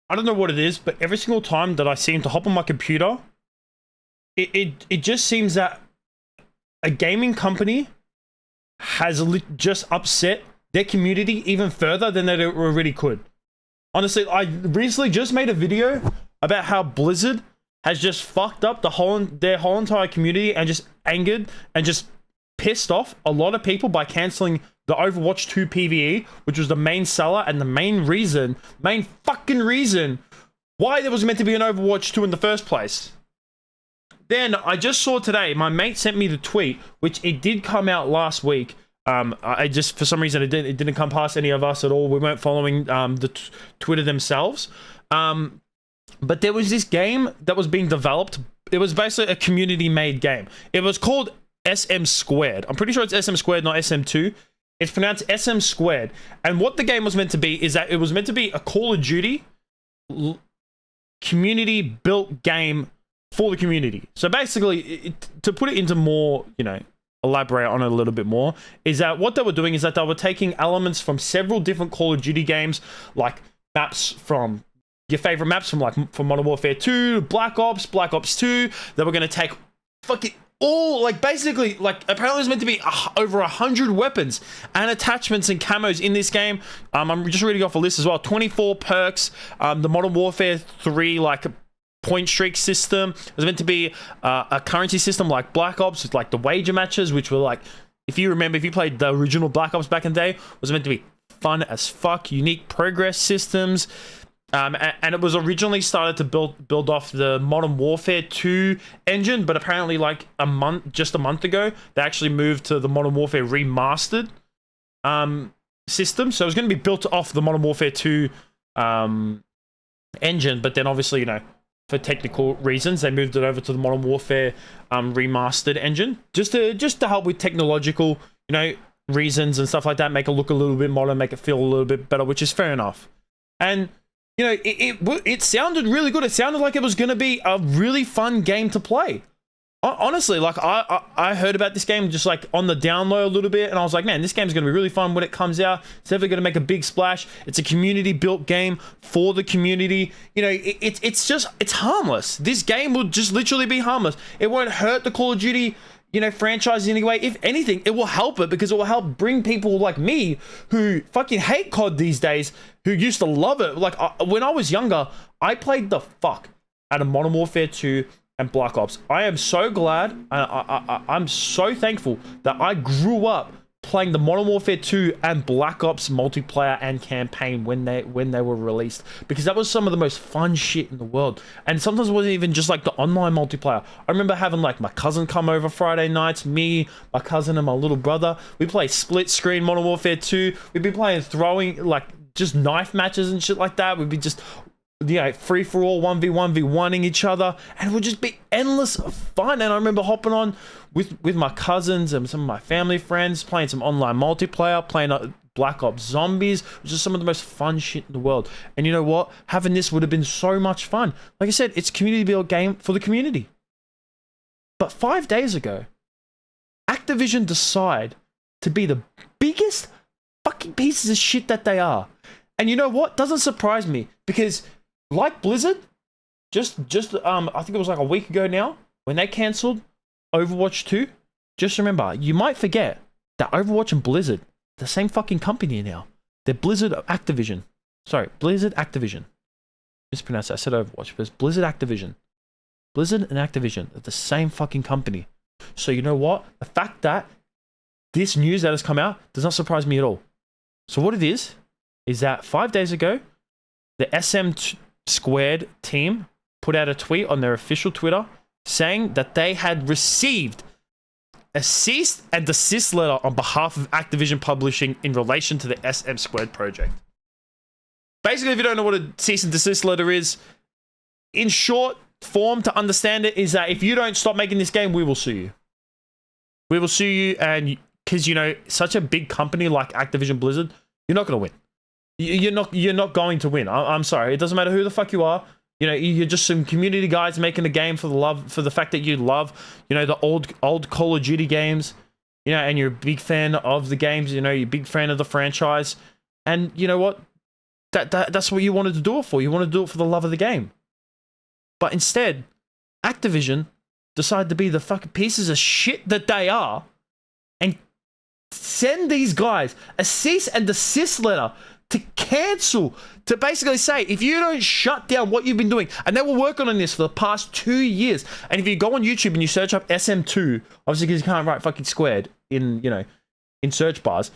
I don't know what it is, but every single time that I seem to hop on my computer, it just seems that a gaming company has just upset their community even further than they already could. Honestly, I recently just made a video about how Blizzard has just fucked up their whole entire community and just angered and just pissed off a lot of people by canceling the Overwatch 2 PvE, which was the main seller and the main fucking reason why there was meant to be an Overwatch 2 in the first place. Then I just saw today, my mate sent me the tweet, which it did come out last week. I just, for some reason, it didn't come past any of us at all. We weren't following the Twitter themselves. But there was this game that was being developed. It was basically a community-made game. It was called SM2. I'm pretty sure it's SM2, not SM2. It's pronounced SM2. And what the game was meant to be is that it was meant to be a Call of Duty community-built game for the community. So basically, to put it into more, elaborate on it a little bit more, is that what they were doing is that they were taking elements from several different Call of Duty games, like maps from your favorite maps from Modern Warfare 2, Black Ops 2. They were going to take fucking all, basically, apparently it's meant to be over 100 weapons and attachments and camos in this game. I'm just reading off a list as well. 24 perks, the Modern Warfare 3, point streak system. It was meant to be a currency system like Black Ops with the wager matches, which were if you played the original Black Ops back in the day, it was meant to be fun as fuck. Unique progress systems, and it was originally started to build off the Modern Warfare 2 engine, but apparently just a month ago they actually moved to the Modern Warfare remastered system. So it was going to be built off the Modern Warfare 2 engine, but then obviously for technical reasons, they moved it over to the Modern Warfare remastered engine, just to help with technological, reasons and stuff like that, make it look a little bit modern, make it feel a little bit better, which is fair enough. And it sounded really good. It sounded like it was going to be a really fun game to play. Honestly, I heard about this game just on the download a little bit, and I was like, man, this game's going to be really fun when it comes out. It's definitely going to make a big splash. It's a community-built game for the community. It's harmless. This game will just literally be harmless. It won't hurt the Call of Duty, franchise in any way. If anything, it will help it, because it will help bring people like me who fucking hate COD these days, who used to love it. When I was younger, I played the fuck out of Modern Warfare 2 and Black Ops. I am so glad, I'm so thankful that I grew up playing the Modern Warfare 2 and Black Ops multiplayer and campaign when they were released, because that was some of the most fun shit in the world. And sometimes it wasn't even just the online multiplayer. I remember having my cousin come over Friday nights, me, my cousin, and my little brother. We play split screen Modern Warfare 2. We'd be playing throwing just knife matches and shit like that. We'd be just free for all, 1v1v1ing each other, and it would just be endless fun. And I remember hopping on with my cousins and some of my family friends, playing some online multiplayer, playing Black Ops Zombies, which is some of the most fun shit in the world. And you know what? Having this would have been so much fun. Like I said, it's a community built game for the community. But 5 days ago, Activision decide to be the biggest fucking pieces of shit that they are. And you know what? Doesn't surprise me, because like Blizzard, just I think it was a week ago now, when they cancelled Overwatch 2, just remember, you might forget that Overwatch and Blizzard, the same fucking company now. They're Blizzard Activision. Sorry, Blizzard Activision. Mispronounced that. I said Overwatch, but it's Blizzard Activision. Blizzard and Activision are the same fucking company. So you know what? The fact that this news that has come out does not surprise me at all. So what it is that 5 days ago, the SM2 team put out a tweet on their official Twitter saying that they had received a cease and desist letter on behalf of Activision Publishing in relation to the SM2 project. Basically, if you don't know what a cease and desist letter is, in short form to understand it, is that if you don't stop making this game, we will sue you. We will sue you, and because, such a big company like Activision Blizzard, you're not going to win. You're not going to win. I'm sorry. It doesn't matter who the fuck you are. You're just some community guys making a game for the fact that you love, the old Call of Duty games, and you're a big fan of the games. You're a big fan of the franchise. And you know what? That's what you wanted to do it for. You want to do it for the love of the game. But instead, Activision decided to be the fucking pieces of shit that they are and send these guys a cease and desist letter to cancel, to basically say, if you don't shut down what you've been doing, and they were working on this for the past 2 years, and if you go on YouTube and you search up SM2, obviously because you can't write fucking squared in, you know, in search bars,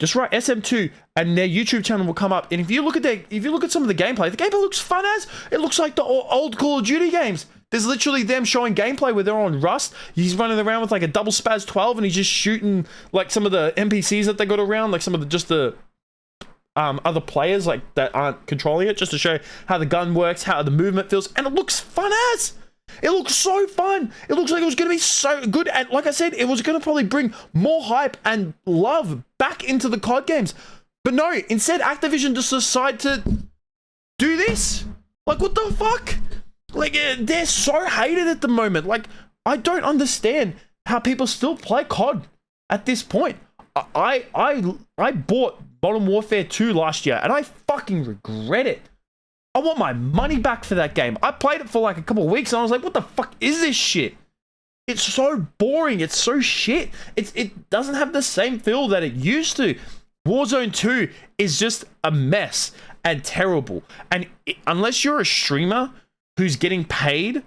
just write SM2 and their YouTube channel will come up. And if you look at some of the gameplay looks fun as. It looks like the old Call of Duty games. There's literally them showing gameplay where they're on Rust. He's running around with like a double spaz 12 and he's just shooting like some of the NPCs that they got around, like some of the other players like that aren't controlling it, just to show how the gun works, how the movement feels, and it looks fun as. It looks so fun. It looks like it was going to be so good. And like I said, it was going to probably bring more hype and love back into the COD games. But no, instead, Activision just decided to do this. Like, what the fuck? Like, they're so hated at the moment. Like, I don't understand how people still play COD at this point. I bought Modern Warfare 2 last year, and I fucking regret it. I want my money back for that game. I played it for like a couple of weeks and I was like, what the fuck is this shit? It's so boring. It's so shit. It doesn't have the same feel that it used to. Warzone 2 is just a mess and terrible. And unless you're a streamer who's getting paid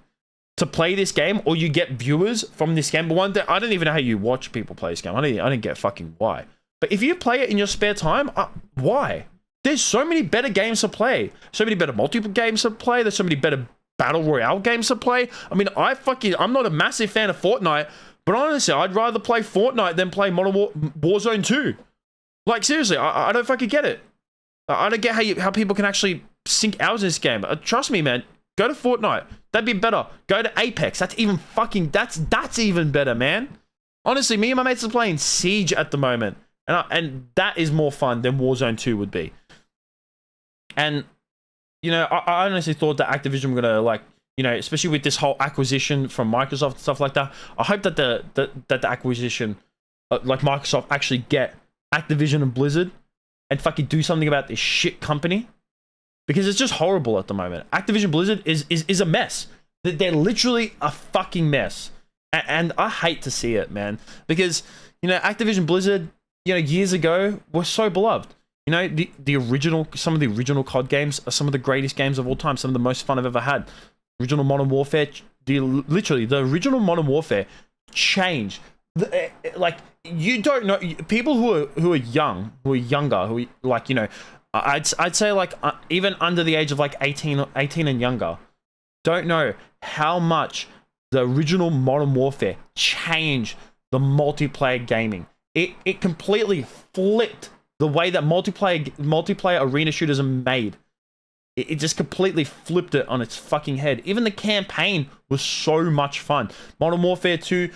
to play this game, or you get viewers from this game, but one day, I don't even know how you watch people play this game. I didn't get fucking why. But if you play it in your spare time, why? There's so many better games to play. So many better multiplayer games to play. There's so many better battle royale games to play. I mean, I'm not a massive fan of Fortnite, but honestly, I'd rather play Fortnite than play Warzone 2. Like, seriously, I don't fucking get it. I don't get how people can actually sink hours in this game. Trust me, man. Go to Fortnite. That'd be better. Go to Apex. That's even better, man. Honestly, me and my mates are playing Siege at the moment. And that is more fun than Warzone 2 would be. And, you know, I honestly thought that Activision were going to, like, you know, especially with this whole acquisition from Microsoft and stuff like that, I hope that the acquisition, like Microsoft, actually get Activision and Blizzard and fucking do something about this shit company. Because it's just horrible at the moment. Activision Blizzard is a mess. They're literally a fucking mess. And I hate to see it, man. Because, you know, Activision Blizzard, you know, years ago were so beloved. You know, some of the original COD games are some of the greatest games of all time. Some of the most fun I've ever had. Original Modern Warfare, literally, the original Modern Warfare changed. Like, you don't know, people who are younger, like, you know, I'd say like even under the age of like 18 and younger, don't know how much the original Modern Warfare changed the multiplayer gaming. It completely flipped the way that multiplayer arena shooters are made. It just completely flipped it on its fucking head. Even the campaign was so much fun. Modern Warfare 2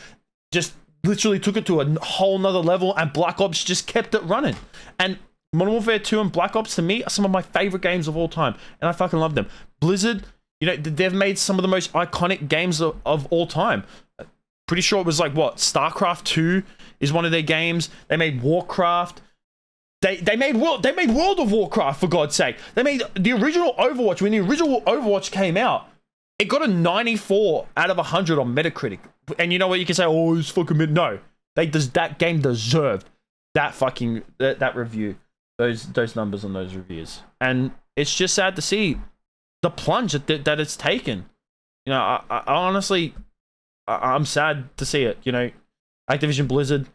just literally took it to a whole nother level, and Black Ops just kept it running. And Modern Warfare 2 and Black Ops, to me, are some of my favorite games of all time, and I fucking love them. Blizzard, you know, they've made some of the most iconic games of all time. Pretty sure it was like, what, StarCraft 2 is one of their games. They made Warcraft. They made World of Warcraft, for God's sake. They made the original Overwatch. When the original Overwatch came out, it got a 94 out of 100 on Metacritic. And you know what? You can say, oh, it's fucking mid. No. That game deserved that review. Those numbers on those reviews. And it's just sad to see the plunge that it's taken. You know, I honestly, I'm sad to see it. You know, Activision Blizzard,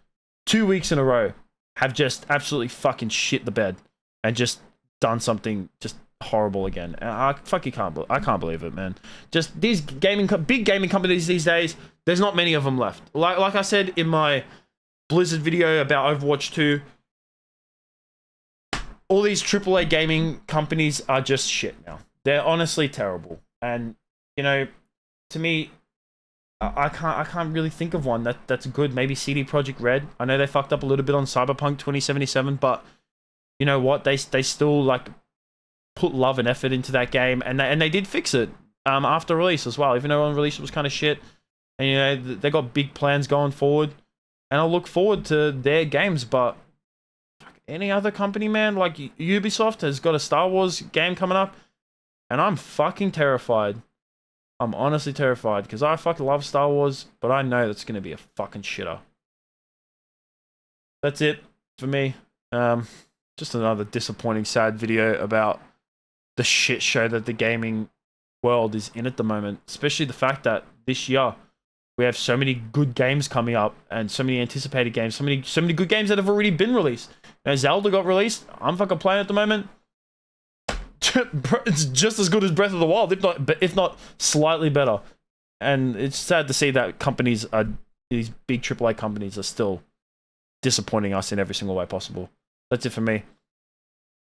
2 weeks in a row, have just absolutely fucking shit the bed and just done something just horrible again. And I can't believe it, man. Just these big gaming companies these days, there's not many of them left. Like I said in my Blizzard video about Overwatch 2, all these AAA gaming companies are just shit now. They're honestly terrible. And, you know, to me, I can't really think of one that's good. Maybe CD Projekt Red. I know they fucked up a little bit on Cyberpunk 2077, but you know what? They still like put love and effort into that game, and they did fix it after release as well. Even though on release it was kind of shit, and you know they got big plans going forward, and I'll look forward to their games. But any other company, man. Like Ubisoft has got a Star Wars game coming up, and I'm fucking terrified. I'm honestly terrified because I fucking love Star Wars, but I know that's gonna be a fucking shitter. That's it for me. Just another disappointing, sad video about the shit show that the gaming world is in at the moment. Especially the fact that this year we have so many good games coming up and so many anticipated games, so many good games that have already been released. Now Zelda got released. I'm fucking playing at the moment. It's just as good as Breath of the Wild, if not slightly better. And it's sad to see that these big AAA companies are still disappointing us in every single way possible. That's it for me.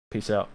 Peace out.